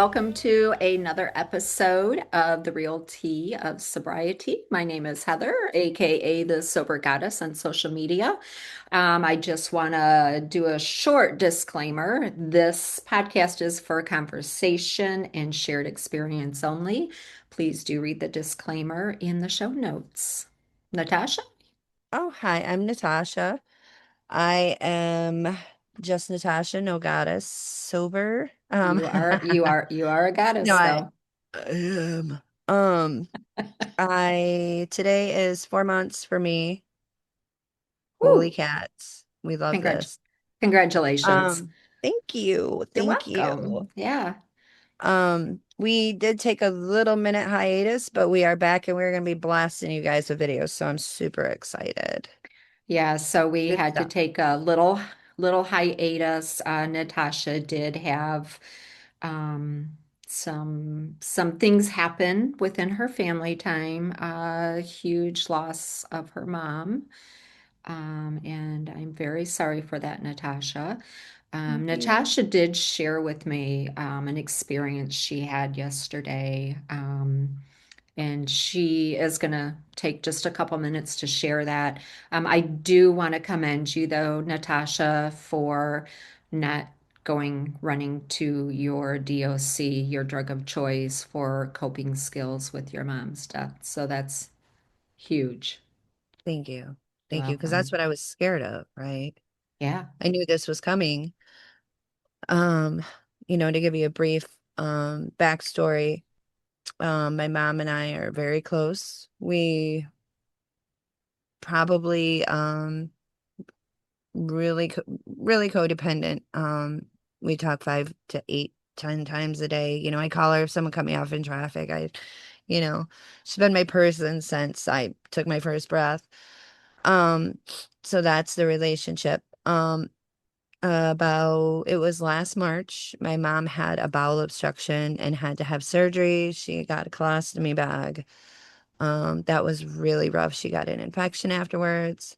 welcome to another episode of the Real Tea of Sobriety. My name is Heather, aka the Sober Goddess on social media. I just want to do a short disclaimer. This podcast is for conversation and shared experience only. Please do read the disclaimer in the show notes. Natasha? Oh, hi, I'm Natasha. I am just Natasha, no goddess, sober. You are a No, goddess, I though. am. Um, I today is 4 months for me. Holy Woo! cats. We love Congrat this. Congratulations. Thank you. You're Thank you. welcome. Yeah. We did take a little minute hiatus, but we are back and we're gonna be blasting you guys with videos, so I'm super excited. Yeah, so we Good had to stuff. take a little hiatus. Natasha did have some things happen within her family time. Huge loss of her mom. And I'm very sorry for that, Natasha. Thank you. Natasha did share with me an experience she had yesterday. And she is going to take just a couple minutes to share that. I do want to commend you, though, Natasha, for not going running to your DOC, your drug of choice, for coping skills with your mom's death. So that's huge. Thank you. You're Thank you. Because that's welcome. what I was scared of, right? Yeah. I knew this was coming. Um, to give you a brief backstory, my mom and I are very close. We probably really codependent. We talk 5 to 8, 10 times a day. I call her if someone cut me off in traffic. You know, she's been my person since I took my first breath. Um, so that's the relationship. About it was last March. My mom had a bowel obstruction and had to have surgery. She got a colostomy bag. That was really rough. She got an infection afterwards.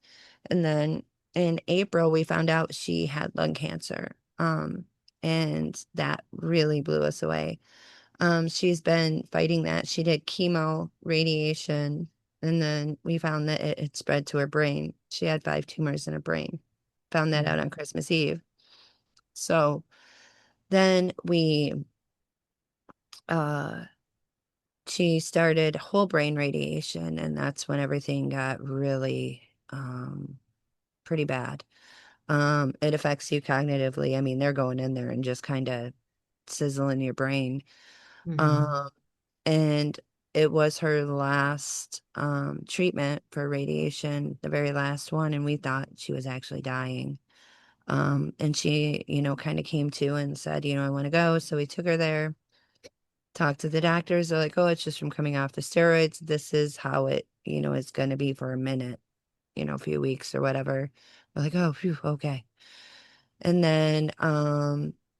And then in April, we found out she had lung cancer. And that really blew us away. She's been fighting that. She did chemo, radiation, and then we found that it had spread to her brain. She had 5 tumors in her brain. Found that out on Mhm. Christmas Eve. So then uh, she started whole brain radiation, and that's when everything got really, pretty bad. It affects you cognitively. I mean, they're going in there and just kind of sizzling your brain. Mhm. Um, and it was her last, treatment for radiation, the very last one, and we thought she was actually dying. And she, kind of came to and said, I want to go. So we took her there, talked to the doctors. They're like, oh, it's just from coming off the steroids. This is how it, is going to be for a minute, a few weeks or whatever. We're like, oh, phew, okay. And then,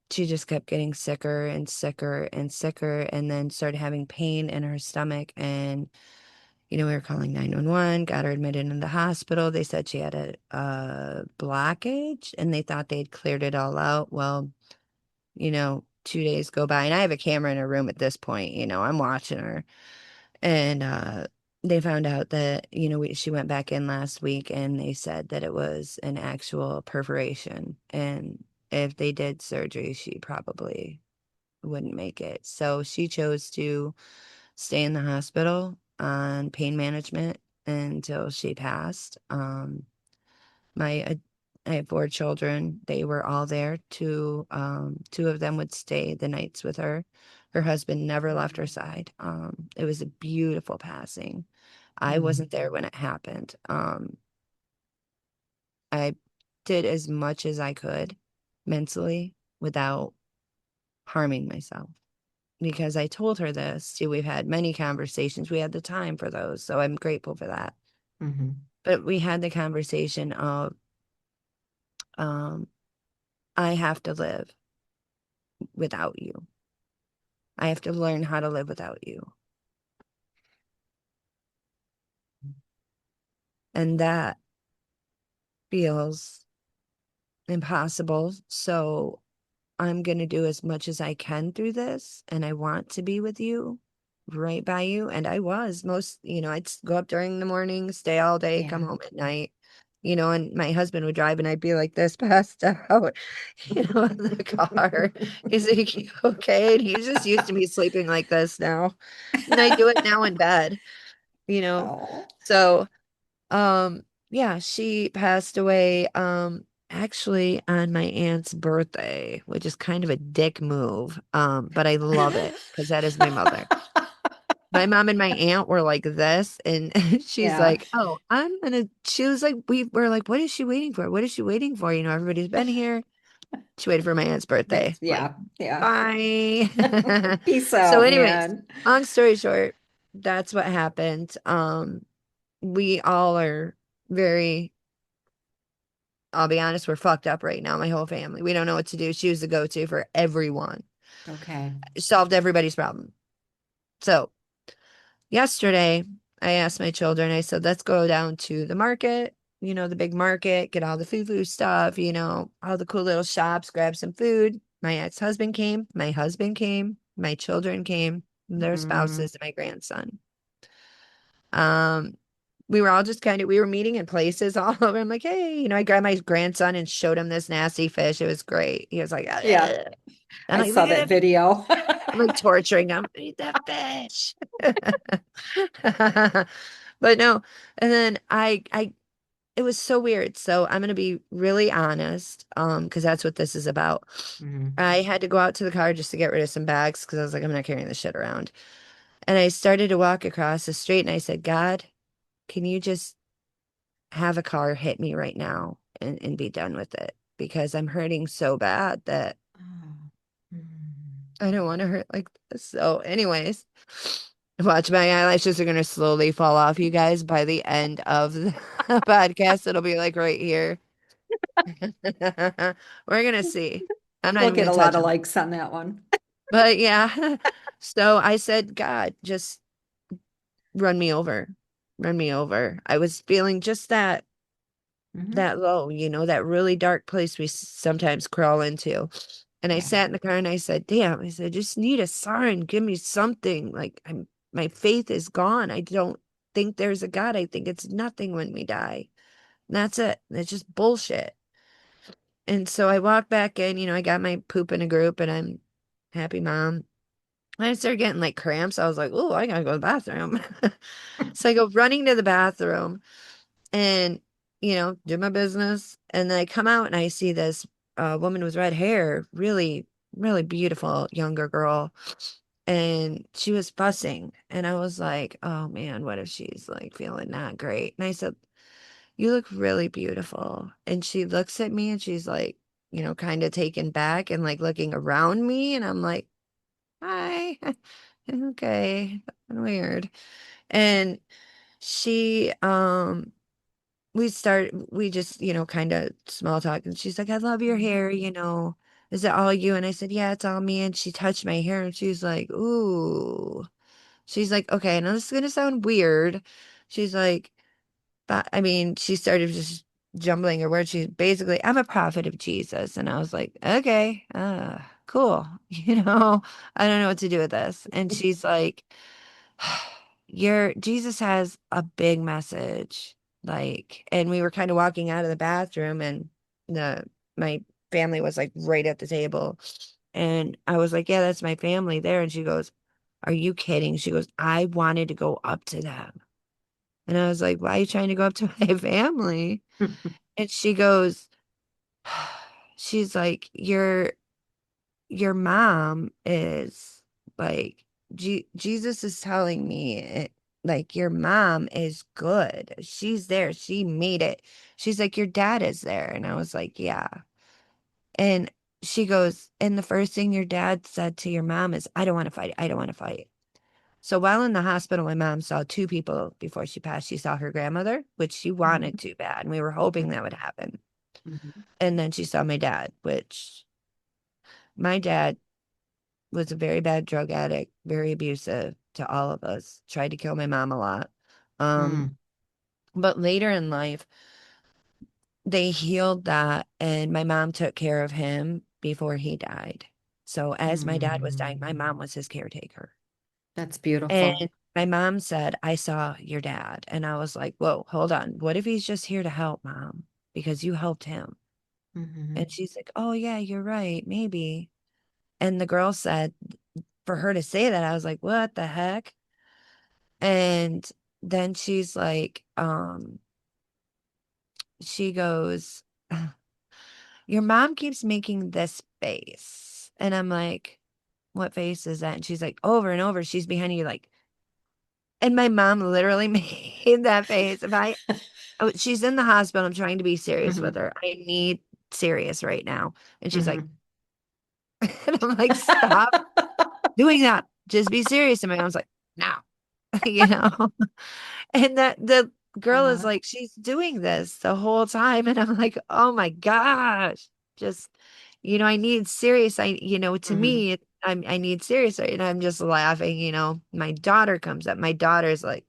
she just kept getting sicker and sicker and sicker, and then started having pain in her stomach. And, we were calling 911, got her admitted in the hospital. They said she had a blockage and they thought they'd cleared it all out. Well, 2 days go by and I have a camera in her room at this point, I'm watching her. And they found out that, she went back in last week and they said that it was an actual perforation. And if they did surgery, she probably wouldn't make it. So she chose to stay in the hospital on pain management until she passed. My I have 4 children. They were all there. Two of them would stay the nights with her. Her husband never left her side. It was a beautiful passing. I Mhm. wasn't there when it happened. I did as much as I could mentally without harming myself because I told her this. See, we've had many conversations. We had the time for those, so I'm grateful for that. Mhm. But we had the conversation of, um, I have to live without you. I have to learn how to live without you. And that feels impossible. So I'm going to do as much as I can through this, and I want to be with you, right by you. And I was most, I'd go up during the morning, stay all day, come Yeah. home at night, and my husband would drive and I'd be like this passed out, in the car. He's like, "You okay?" And he's just used to me sleeping like this now. And I do it now in bed, you know. Oh. So, yeah, she passed away actually on my aunt's birthday, which is kind of a dick move. But I love it because that is my mother. My mom and my aunt were like this, and she's Yeah. like, "Oh, she was like, we were like, what is she waiting for? What is she waiting for? Everybody's been here." She waited for my aunt's birthday. Like, Yeah. Yeah. bye. Peace So, out, anyways, man. long story short, that's what happened. We all are very, I'll be honest, we're fucked up right now, my whole family. We don't know what to do. She was the go-to for everyone. Okay. Solved everybody's problem. So yesterday, I asked my children, I said, let's go down to the market, the big market, get all the food stuff, all the cool little shops, grab some food. My ex-husband came, my husband came, my children came, their Mm, spouses, and my grandson. Um, we were all just we were meeting in places all over. I'm like, hey, I grabbed my grandson and showed him this nasty fish. It was great. He was like, yeah. "Ugh." I'm I like, look saw at that that. video. I'm like torturing him. Eat that fish. But no. And then it was so weird. So I'm gonna be really honest, because that's what this is about. Mhm. I had to go out to the car just to get rid of some bags because I was like, I'm not carrying this shit around. And I started to walk across the street and I said, God, can you just have a car hit me right now and be done with it? Because I'm hurting so bad that Oh. Mm. I don't want to hurt like this. So, anyways, watch my eyelashes are gonna slowly fall off, you guys, by the end of the podcast. It'll be like right here. We're gonna see. I'm not We'll even get gonna a lot touch of them. likes on that one. But yeah. So I said, God, just run me over. Run me over. I was feeling just Hmm. that low, that really dark place we sometimes crawl into. And I Yeah. sat in the car and I said, damn, I said, just need a sign. Give me something. Like my faith is gone. I don't think there's a God. I think it's nothing when we die. And that's it. It's just bullshit. And so I walked back in, I got my poop in a group and I'm happy mom. And I started getting like cramps. I was like, oh, I gotta go to the bathroom. So I go running to the bathroom and do my business, and then I come out and I see this woman with red hair, really really beautiful younger girl, and she was fussing, and I was like, oh man, what if she's like feeling not great? And I said, you look really beautiful. And she looks at me and she's like, kind of taken back and like looking around me, and I'm like, hi. Okay, weird. And she we just, kind of small talk. And she's like, I love your Mhm. hair, Is it all you? And I said, yeah, it's all me. And she touched my hair and she's like, ooh. She's like, okay, now this is gonna sound weird. She's like, but I mean, she started just jumbling her words. She's basically, I'm a prophet of Jesus. And I was like, okay, cool. I don't know what to do with this. And she's like, your Jesus has a big message. Like, and we were kind of walking out of the bathroom and the my family was like right at the table. And I was like, yeah, that's my family there. And she goes, are you kidding? She goes, I wanted to go up to them. And I was like, why are you trying to go up to my family? And she goes, she's like, your mom is like Jesus is telling me like your mom is good. She's there. She made it. She's like your dad is there. And I was like, yeah. And she goes, and the first thing your dad said to your mom is, I don't want to fight. I don't want to fight. So while in the hospital, my mom saw two people before she passed. She saw her grandmother, which she wanted Mhm. to bad, and we were hoping that would happen. Mhm. And then she saw my dad, which my dad was a very bad drug addict, very abusive to all of us, tried to kill my mom a lot. Um, Mm. but later in life, they healed that and my mom took care of him before he died. So as my dad was dying, my Mm. mom was his caretaker. That's beautiful. And my mom said, I saw your dad. And I was like, whoa, hold on. What if he's just here to help, mom? Because you helped him. Hmm. And she's like, oh, yeah, you're right. Maybe. And the girl said, for her to say that, I was like, what the heck? And then she's like, she goes, your mom keeps making this face. And I'm like, what face is that? And she's like, over and over, she's behind you, like, and my mom literally made that face. If I, oh, she's in the hospital. I'm trying to be serious with Hmm. her. I need serious right now. And she's like, Hmm. and I'm like, stop doing that. Just be serious. And my mom's like, no, you know? And that the girl is Uh, like, she's doing this the whole time. And I'm like, oh my gosh, just, I need serious. To mhm. me, I need serious. And I'm just laughing, my daughter comes up. My daughter's like,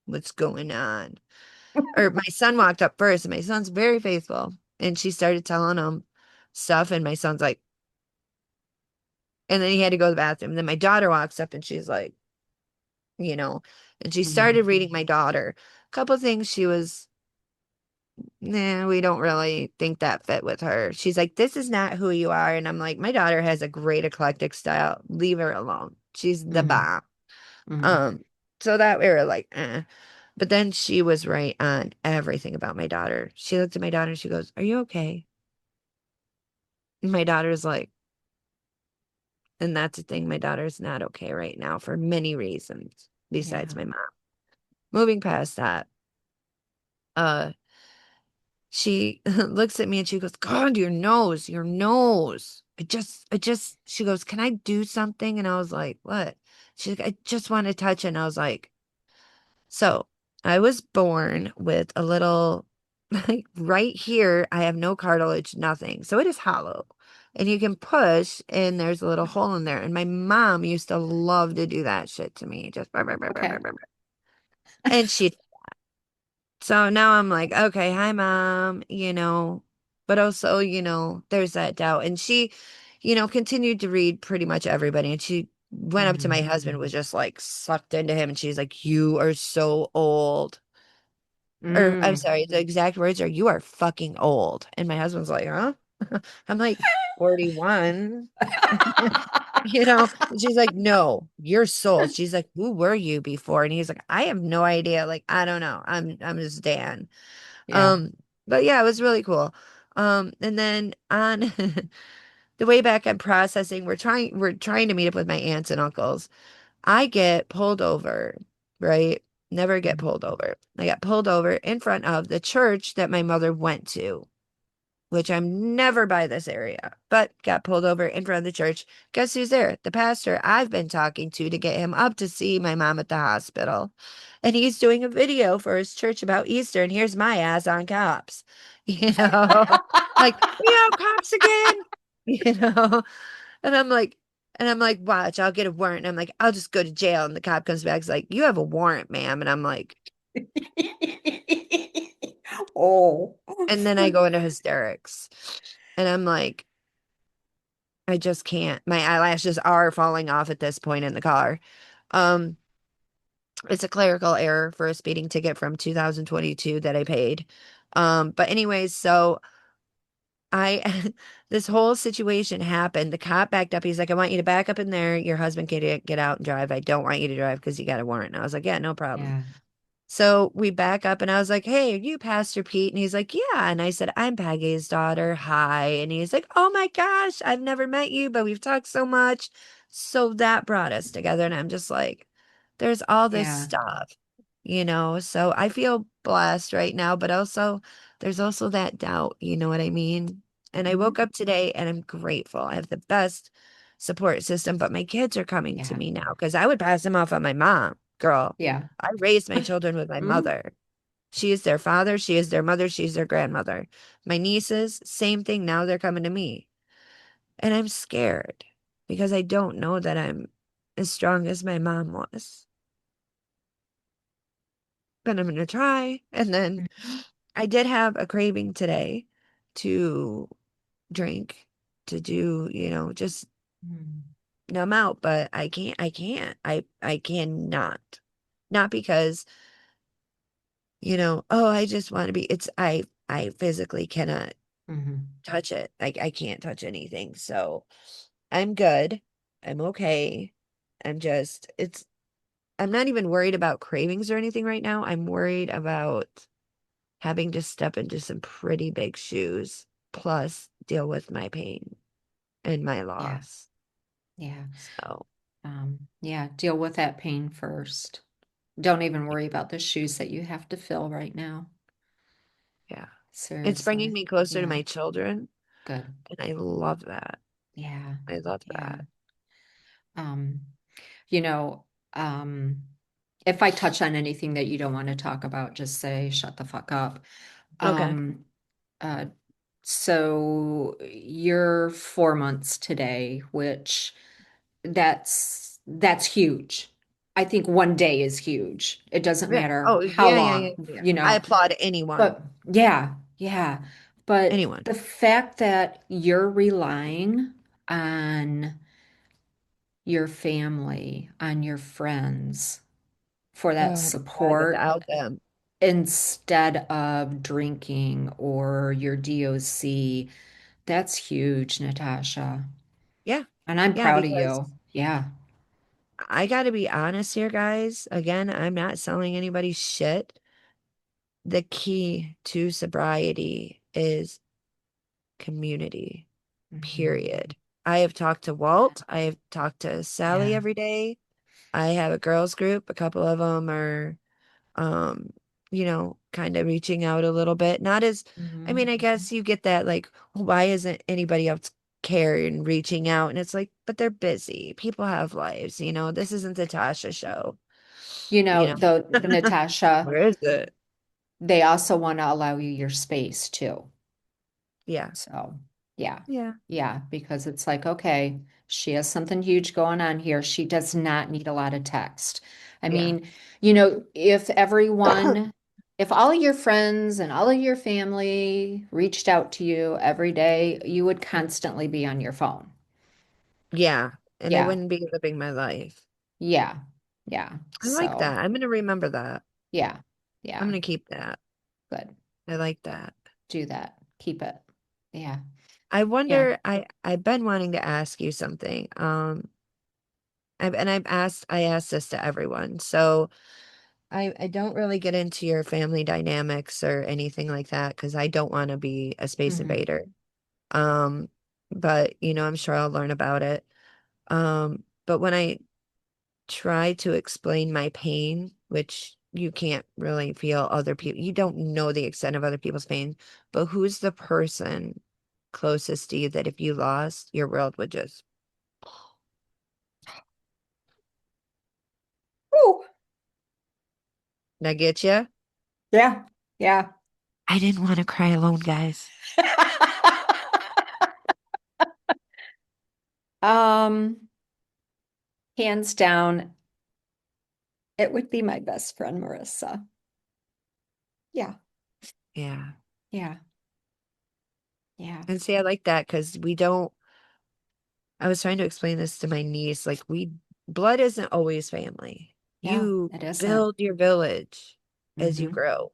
what's going on? Or my son walked up first, and my son's very faithful. And she started telling him stuff. And my son's like, and then he had to go to the bathroom. And then my daughter walks up and she's like, you know, and she Mhm. started reading my daughter. A couple things she was nah, we don't really think that fit with her. She's like, this is not who you are. And I'm like, my daughter has a great eclectic style. Leave her alone. She's the Mhm. bomb. Mhm. Um, so that we were like, eh. But then she was right on everything about my daughter. She looked at my daughter and she goes, are you okay? And my daughter's like, and that's the thing, my daughter's not okay right now for many reasons besides Yeah. my mom. Moving past that, uh, she looks at me and she goes, God, your nose. She goes, can I do something? And I was like, what? She's like, I just want to touch it. And I was like, so I was born with a little, like right here, I have no cartilage, nothing. So it is hollow. And you can push, and there's a little hole in there. And my mom used to love to do that shit to me. Just, Okay. and she So now I'm like, okay, hi, mom, but also, there's that doubt. And she, continued to read pretty much everybody. And she went up to my Mhm. husband, was just like sucked into him. And she's like, you are so old. Or I'm Mm. sorry, the exact words are, you are fucking old. And my husband's like, huh? I'm like, 41. And she's like, no, you're sold. She's like, who were you before? And he's like, I have no idea. Like, I don't know. I'm just Dan. Yeah. Um, but yeah, it was really cool. And then on the way back, I'm processing. We're trying to meet up with my aunts and uncles. I get pulled over, right? Never get Mhm. pulled over. I got pulled over in front of the church that my mother went to, which I'm never by this area, but got pulled over in front of the church. Guess who's there? The pastor I've been talking to get him up to see my mom at the hospital. And he's doing a video for his church about Easter. And here's my ass on cops, you know, like, we have cops again, you know, and I'm like, watch, I'll get a warrant. And I'm like, I'll just go to jail. And the cop comes back, he's like, you have a warrant, ma'am. And I'm like, Oh. and then I go into hysterics. And I'm like, I just can't. My eyelashes are falling off at this point in the car. Um, it's a clerical error for a speeding ticket from 2022 that I paid. But anyways, so I this whole situation happened. The cop backed up. He's like, I want you to back up in there. Your husband can get out and drive. I don't want you to drive because you got a warrant. And I was like, yeah, no problem. Yeah. So we back up and I was like, hey, are you Pastor Pete? And he's like, yeah. And I said, I'm Peggy's daughter. Hi. And he's like, oh my gosh, I've never met you, but we've talked so much. So that brought us together. And I'm just like, there's all this Yeah. stuff. So I feel blessed right now, but also there's also that doubt. You know what I mean? And I Mhm. woke up today and I'm grateful. I have the best support system, but my kids are coming to Yeah. me now because I would pass them off on my mom. Girl, Yeah. I raised my children with my Mhm. mother. She is their father, she is their mother, she's their grandmother. My nieces, same thing. Now they're coming to me. And I'm scared because I don't know that I'm as strong as my mom was. But I'm going to try. And then Mhm. I did have a craving today to drink. to do, just Mm, numb out, but I cannot. Not because, oh, I just want to be, I physically cannot mhm. touch it. I can't touch anything. So I'm good. I'm okay. I'm not even worried about cravings or anything right now. I'm worried about having to step into some pretty big shoes, plus deal with my pain and my Yeah, loss. yeah. So, Yeah, deal with that pain first. Don't even worry about the shoes that you have to fill right now. yeah. It's bringing Seriously. me closer to Yeah, my children, good. and I love that. Yeah, I love yeah. that. Um, you know, um, if I touch on anything that you don't want to talk about, just say shut the fuck up. Okay. Um, uh, so you're 4 months today, which that's huge. I think one day is huge. It doesn't Yeah. matter Oh, how yeah, yeah, yeah, long, yeah. I applaud anyone. but yeah, yeah. But Anyone. the fact that you're relying on your family, on your friends for that Oh my God, support without them. instead of drinking or your DOC, that's huge, Natasha. Yeah. And I'm Yeah, proud of because you. Yeah. I got to be honest here, guys. Again, I'm not selling anybody shit. The key to sobriety is community, Mhm. period. I have talked to Walt. I have talked to Sally Yeah. every day. I have a girls group. A couple of them are, um, kind of reaching out a little bit. Not as, I Mhm. mean, I guess you get that, like, "Well, why isn't anybody else caring and reaching out?" And it's like, but they're busy. People have lives, This isn't the Tasha show, you know. The Natasha, Where is it? they also want to allow you your space too. Yeah. So, yeah. Yeah. Yeah, because it's like, okay, she has something huge going on here. She does not need a lot of text. I Yeah. mean, if all of your friends and all of your family reached out to you every day, you would constantly be on your phone. Yeah. And I Yeah. wouldn't be living my life. Yeah. Yeah. I like So, that. I'm going to remember that. yeah. I'm Yeah. going to keep that. Good. I like that. Do that. Keep it. Yeah. I Yeah. wonder, I've been wanting to ask you something. I asked this to everyone. So I don't really get into your family dynamics or anything like that because I don't want to be a space Hmm. invader. Um, but I'm sure I'll learn about it. But when I try to explain my pain, which you can't really feel other people, you don't know the extent of other people's pain, but who's the person closest to you that if you lost, your world would just, Ooh. I get you? Yeah. Yeah. I didn't want to cry alone, guys. Um, Hands down, it would be my best friend, Marissa. Yeah. Yeah. Yeah. Yeah. And see, I like that because I was trying to explain this to my niece, like blood isn't always family. No, You it isn't. build your village as you Hmm. grow.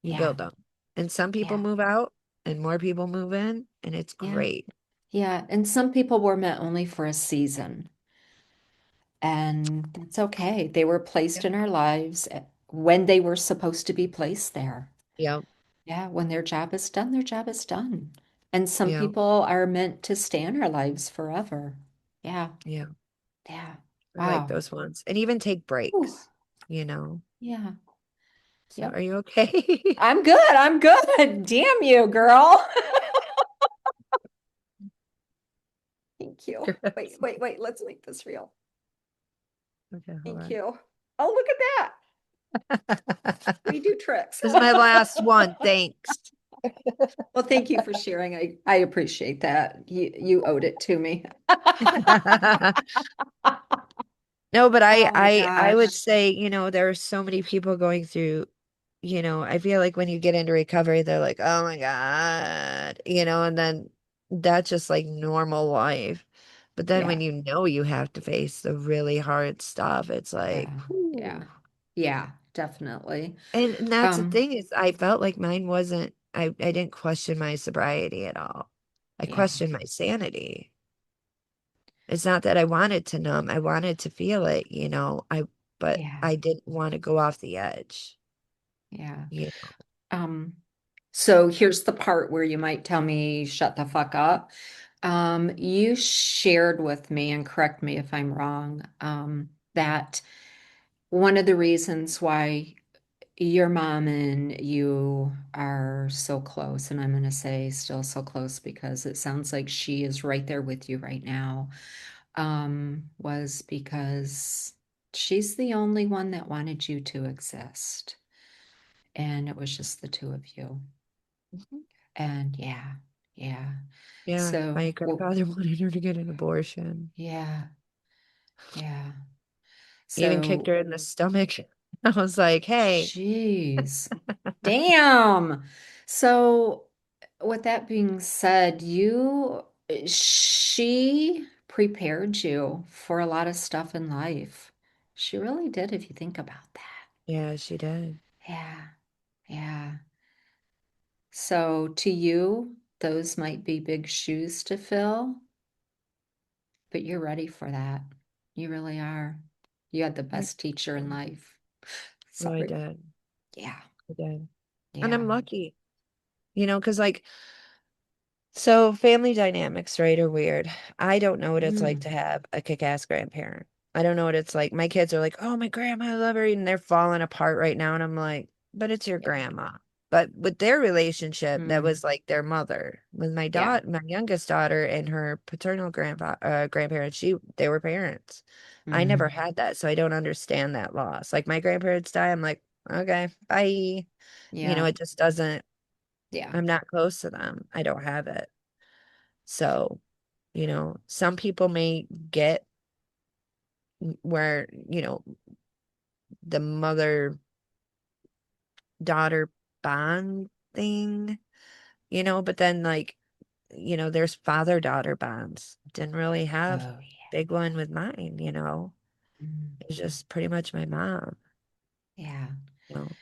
You Yeah. build them. And some people Yeah. move out and more people move in, and it's Yeah. great. Yeah. And some people were meant only for a season, and that's okay. They were placed Yep. in our lives when they were supposed to be placed there. Yep. Yeah. When their job is done, their job is done. And some Yep. people are meant to stay in our lives forever. Yeah. Yeah. Yeah. I like Wow. those ones. And even take Ooh. breaks, you know. Yeah. So Yep. are you okay? I'm good. I'm good. Damn you, girl. Thank you. Wait, Gross. wait, wait. Let's make this real. Okay, hold Thank on. you. Oh, look at that. We do tricks. This is my last one. Thanks. Well, thank you for sharing. I appreciate that. You owed it to me. No, but Oh my I would gosh. say, there are so many people going through, I feel like when you get into recovery, they're like, "Oh my God," and then that's just like normal life. But then Yeah. when you know you have to face the really hard stuff, it's like, Yeah. Yeah. whew. Yeah, definitely. And that's the Um, thing is I felt like mine wasn't, I didn't question my sobriety at all. I yeah. questioned my sanity. It's not that I wanted to numb. I wanted to feel it, but Yeah. I didn't want to go off the edge. Yeah. You Um, so here's the part where you might tell me, shut the fuck up. You shared with me, and correct me if I'm wrong, that one of the reasons why your mom and you are so close, and I'm going to say still so close because it sounds like she is right there with you right now, was because she's the only one that wanted you to exist. And it was just the two of you. know? And yeah, yeah. Yeah, So, my well, grandfather wanted her to get an abortion. yeah, yeah. Even kicked So, her in the stomach. I was like, hey, jeez, damn. So, with that being said, she prepared you for a lot of stuff in life. She really did, if you think about that. yeah, she did. Yeah, yeah. So, to you, those might be big shoes to fill. But you're ready for that. You really are. You had the I, best teacher in life. oh, I Sorry. did. Yeah. I did. And Yeah. I'm lucky, because like, so family dynamics, right, are weird. I don't know what it's like Mm. to have a kick-ass grandparent. I don't know what it's like. My kids are like, "Oh, my grandma, I love her," and they're falling apart right now, and I'm like, "But it's your Yeah. grandma." But with their relationship, that Mm. was like their mother. With Yeah. my youngest daughter and her paternal grandparents, they were parents. I never Mm. had that, so I don't understand that loss. Like my grandparents die, I'm like, "Okay, bye." Yeah. It just doesn't. Yeah. I'm not close to them. I don't have it. So, some people may get where, the mother daughter bond thing, but then like, there's father daughter bonds. Didn't really have Oh, yeah. big one with mine. Mm. It's just pretty much my mom, Yeah. you know.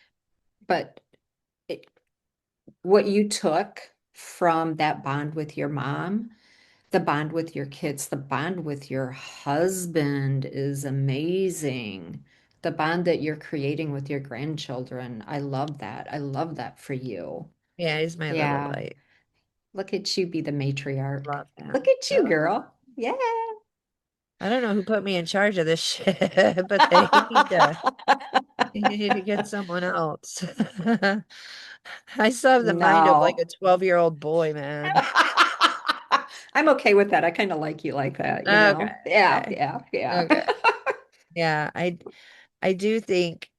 But it, what you took from that bond with your mom, the bond with your kids, the bond with your husband is amazing. The bond that you're creating with your grandchildren, I love that. I love that for you. Yeah, he's my little Yeah. light. Look at you be the matriarch. Love Look him. at you, girl. Yeah. I don't know who put me in charge of this shit, but they need to get someone else. I still have the mind of like a No. 12-year-old boy, man. I'm okay with that. I kind of like you like that, you Okay, know? Yeah, okay, yeah, yeah. okay. Yeah, I do think,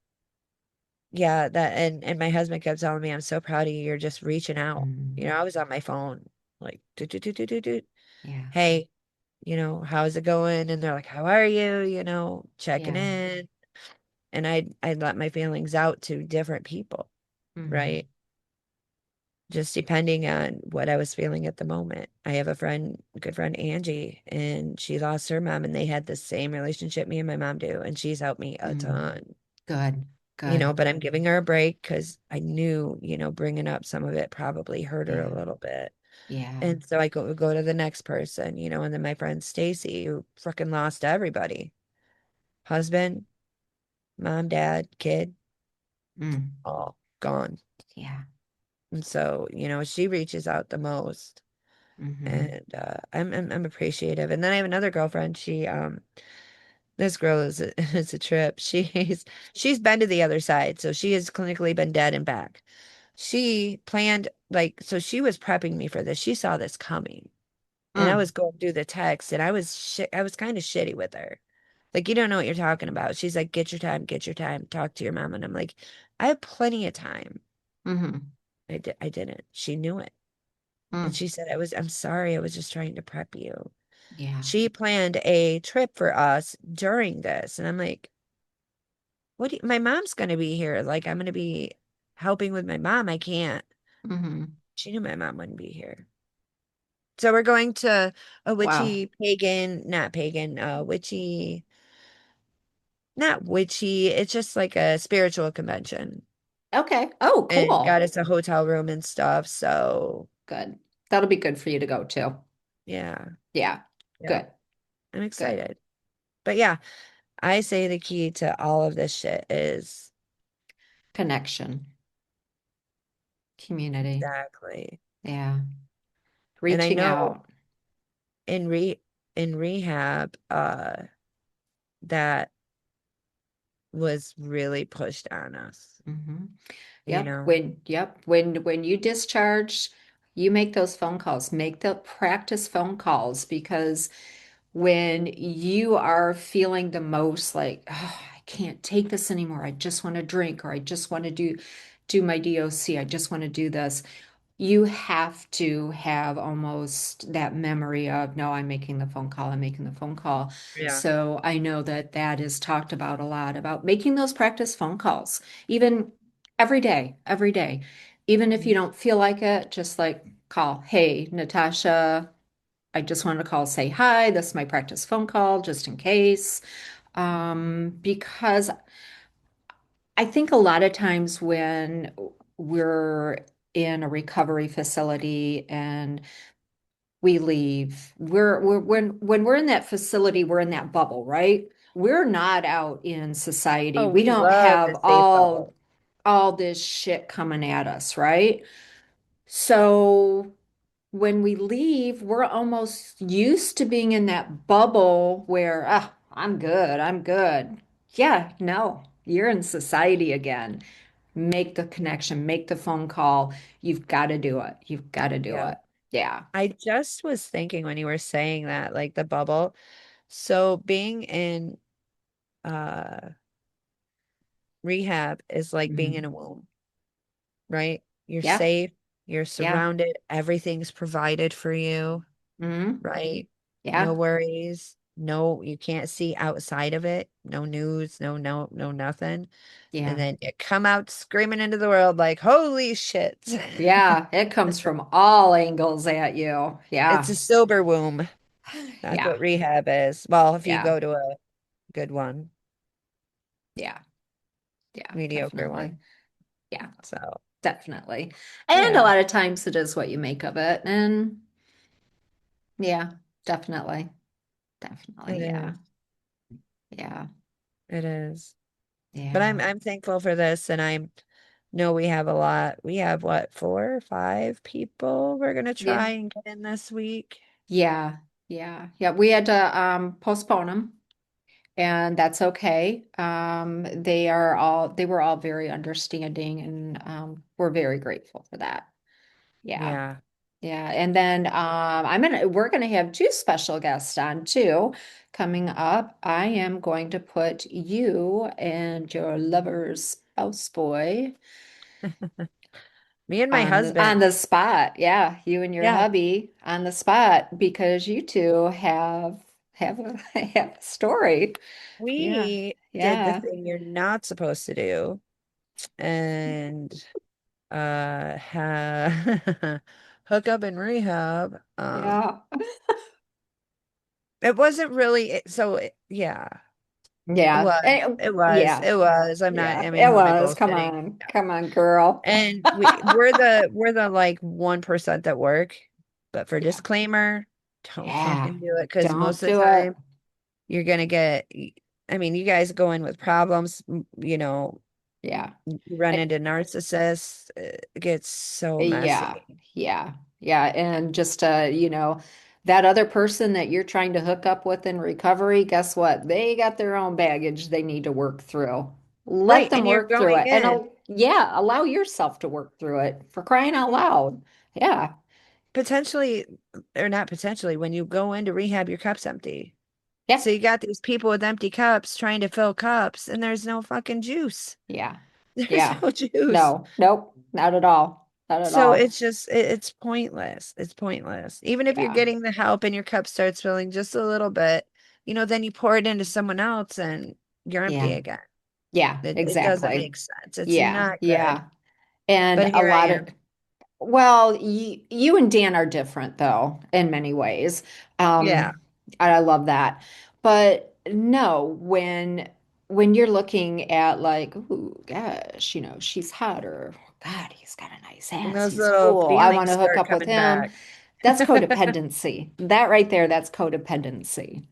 yeah, that and my husband kept telling me, I'm so proud of you. You're just reaching out. Mm, I was on my phone, like, do, do, do, do, do, do. yeah, Hey, how's it going? And they're like, how are you? Checking yeah. in. And I'd let my feelings out to different people, Mm, right? Just depending on what I was feeling at the moment. I have a friend, good friend Angie, and she lost her mom, and they had the same relationship me and my mom do, and she's helped me a mm. ton. Good, good. But I'm giving her a break because I knew, bringing up some of it probably hurt her a Yeah, little bit. yeah. And so I go to the next person, and then my friend Stacy, who freaking lost everybody, husband, mom, dad, kid, Mm, all gone. yeah. And so, she reaches out the most. Mm-hmm. And I'm appreciative. And then I have another girlfriend. This girl is is a trip. She's been to the other side, so she has clinically been dead and back. She planned like so she was prepping me for this. She saw this coming, and I Mm, was going through the text, and I was kind of shitty with her. Like, you don't know what you're talking about. She's like, get your time, talk to your mom, and I'm like, I have plenty of time. mm-hmm. I didn't. She knew it, and Mm, she said, I'm sorry. I was just trying to prep you. yeah. She planned a trip for us during this. And I'm like, my mom's going to be here. Like, I'm going to be helping with my mom. I can't. Mm-hmm. She knew my mom wouldn't be here. So we're going to a Wow. witchy pagan, not pagan, witchy, not witchy. It's just like a spiritual convention Okay. Oh, and got cool. us a hotel room and stuff. So Good. That'll be good for you to go to. yeah, Yeah. yeah, Good. I'm Good. excited. But yeah, I say the key to all of this shit is Connection, community. exactly. Yeah. And I Reaching know out. in rehab, that was really pushed on us, Hmm. you Yep. know? When you discharge, you make those phone calls. Make the practice phone calls because when you are feeling the most like, oh, I can't take this anymore. I just want to drink or I just want to do my DOC. I just want to do this. You have to have almost that memory of, no, I'm making the phone call, I'm making the phone call. Yeah. So I know that that is talked about a lot about making those practice phone calls, even every day. Even if you Mhm. don't feel like it, just like call, hey, Natasha, I just wanted to call, say hi. This is my practice phone call, just in case. Because I think a lot of times when we're in a recovery facility and we leave, we're when we're in that facility, we're in that bubble, right? We're not out in society. Oh, We we don't love have the safe bubble. all this shit coming at us, right? So when we leave, we're almost used to being in that bubble where, ah, I'm good, I'm good. Yeah, no, you're in society again. Make the connection, make the phone call. You've got to do it. You've got to do Yeah. it. Yeah. I just was thinking when you were saying that, like the bubble. So being in uh rehab is like being in Hmm. a womb, right? You're Yeah. safe, you're Yeah. surrounded, everything's provided for you, Hmm. right? No Yeah. worries. No, you can't see outside of it. No news, no nothing. And Yeah. then you come out screaming into the world like, holy shit. Yeah. It comes from all angles at you. It's Yeah. a sober womb. That's Yeah. what rehab is. Well, if you Yeah. go to a good one, Yeah. Yeah. mediocre Definitely. one. Yeah. So, Definitely. And a yeah, lot of times it is what you make of it. And yeah, definitely. it Definitely. Yeah. is. Yeah. It is. But I'm Yeah. I'm thankful for this and I'm know we have a lot. We have what, 4 or 5 people we're gonna Yeah. try and get in this week. Yeah. Yeah. Yeah. We had to postpone them, and that's okay. They were all very understanding, and we're very grateful for that. Yeah. Yeah. Yeah. And then we're gonna have two special guests on too coming up. I am going to put you and your lover's spouse boy Me and my on husband. the spot. Yeah, you and your Yeah. hubby on the spot because you two have a have a story. Yeah. We did the Yeah. thing you're not supposed to do and hook up in rehab. Yeah. It wasn't really yeah. It Yeah. was. It was. Yeah. It was. I'm not, Yeah. I mean, It who am I was. Come bullshitting? on. No. Come on, girl. And we're the like 1% that work, but for Yeah. disclaimer, don't Yeah. fucking do it because Don't most of do the it. time you're gonna get, I mean, you guys go in with problems, Yeah. you run Eh, into narcissists, it gets so Yeah. messy. Yeah. Yeah. And just that other person that you're trying to hook up with in recovery, guess what? They got their own baggage they need to work through. Let Right. them And you're work through going it. And in yeah, allow yourself to work through it for crying out well, loud. Yeah. potentially, or not potentially, when you go into rehab, your cup's empty. Yeah. So you got these people with empty cups trying to fill cups, and there's no fucking juice. Yeah. There's Yeah. no juice. No, nope, not at all. Not at So all. it's just it's pointless. It's pointless. Even if you're Yeah. getting the help and your cup starts filling just a little bit, then you pour it into someone else and you're empty Yeah. again. Yeah, It doesn't exactly. make sense. It's Yeah. not good. Yeah. And But a here I lot of am. Well, you and Dan are different though in many ways. Yeah. I love that. But no, when you're looking at like, ooh, gosh, she's hot or God, he's got a nice And ass, those he's little cool. I want feelings to hook start up with coming him. back. That's codependency. That right there, that's codependency.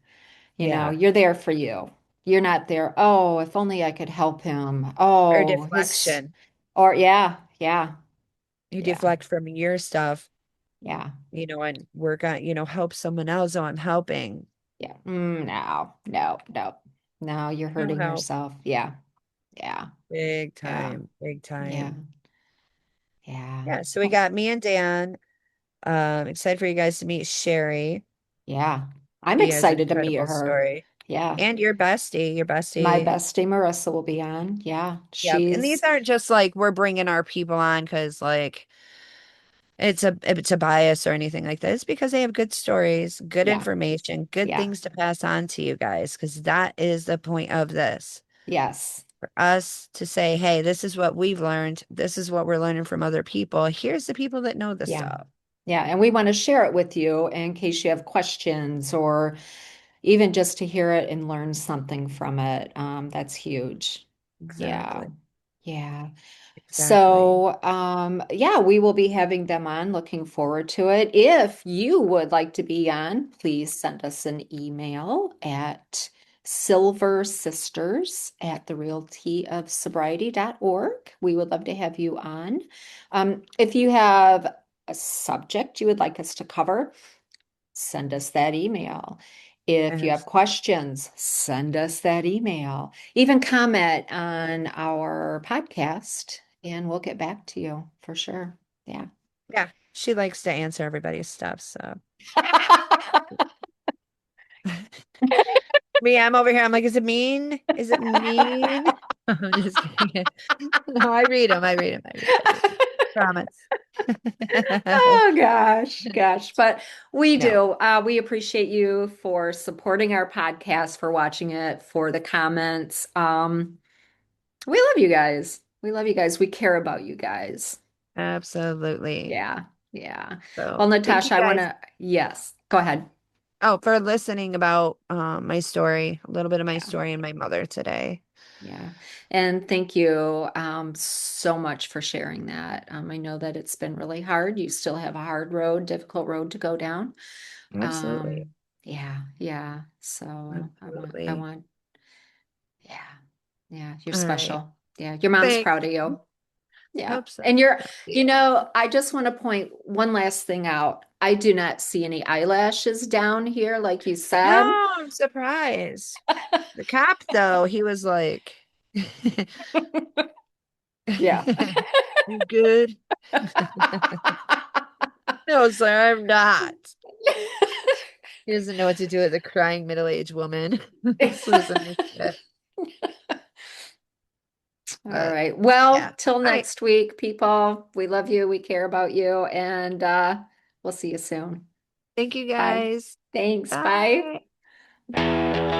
Yeah. You're there for you. You're not there, oh, if only I could help him. Or Oh, his deflection. or yeah, yeah, You yeah, deflect from your stuff, yeah. and work on, help someone else. So I'm helping. Yeah. No, no, no. No, you're No hurting help. yourself. Yeah. Yeah. Big Yeah. time. Big Yeah. time. Yeah. Yeah. So we Oh, got me and Dan. Excited for you guys to meet Sherry. yeah. I'm She has an excited to meet incredible her. story. Yeah. And your My bestie. bestie Marissa will be on. Yeah. Yep. And these She's, aren't just like we're bringing our people on because like it's a bias or anything like that. It's because they have good stories, good yeah. information, good Yeah. things to pass on to you guys, because that is the point of this. Yes. For us to say, hey, this is what we've learned. This is what we're learning from other people. Here's the people that know the Yeah. stuff. Yeah. And we want to share it with you in case you have questions or even just to hear it and learn something from it. That's huge. Yeah. Exactly. Yeah. Exactly. So, yeah, we will be having them on. Looking forward to it. If you would like to be on, please send us an email at silversisters at the Real Tea of Sobriety.org. We would love to have you on. If you have a subject you would like us to cover, send us that email. If you have Abs- questions, send us that email. Even comment on our podcast, and we'll get back to you for sure. Yeah. Yeah. She likes to answer everybody's stuff. So me, I'm over here. I'm like, is it mean? Is it mean? I'm just kidding. No, I read them. I read them. I read them. I read them. Promise. Oh gosh, gosh. But we No, do. We appreciate you for supporting our podcast, for watching it, for the comments. We love you guys. We love you guys. We care about you guys. absolutely. Yeah, yeah. So Well, thank you Natasha, I want guys. to, yes, go ahead. Oh, for listening about my story, a little bit of my Yeah, story and my mother today. yeah. And thank you so much for sharing that. I know that it's been really hard. You still have a hard road, difficult road to go down. Absolutely. Yeah, yeah. So I Absolutely. want, yeah, yeah, you're All right. special. Yeah, your mom's Thanks. proud of you. Yeah. Hope so. And Thank you. I just want to point one last thing out. I do not see any eyelashes down here, like you said. No, I'm surprised. The cop, though, he was like, Yeah. You good? I was like, I'm not. He doesn't know what to do with a crying middle-aged woman. Losing her shit. All But right. Well, yeah. till All right. next week, people. We love you. We care about you. And we'll see you soon. Thank you Bye. guys. Thanks. Bye. Bye.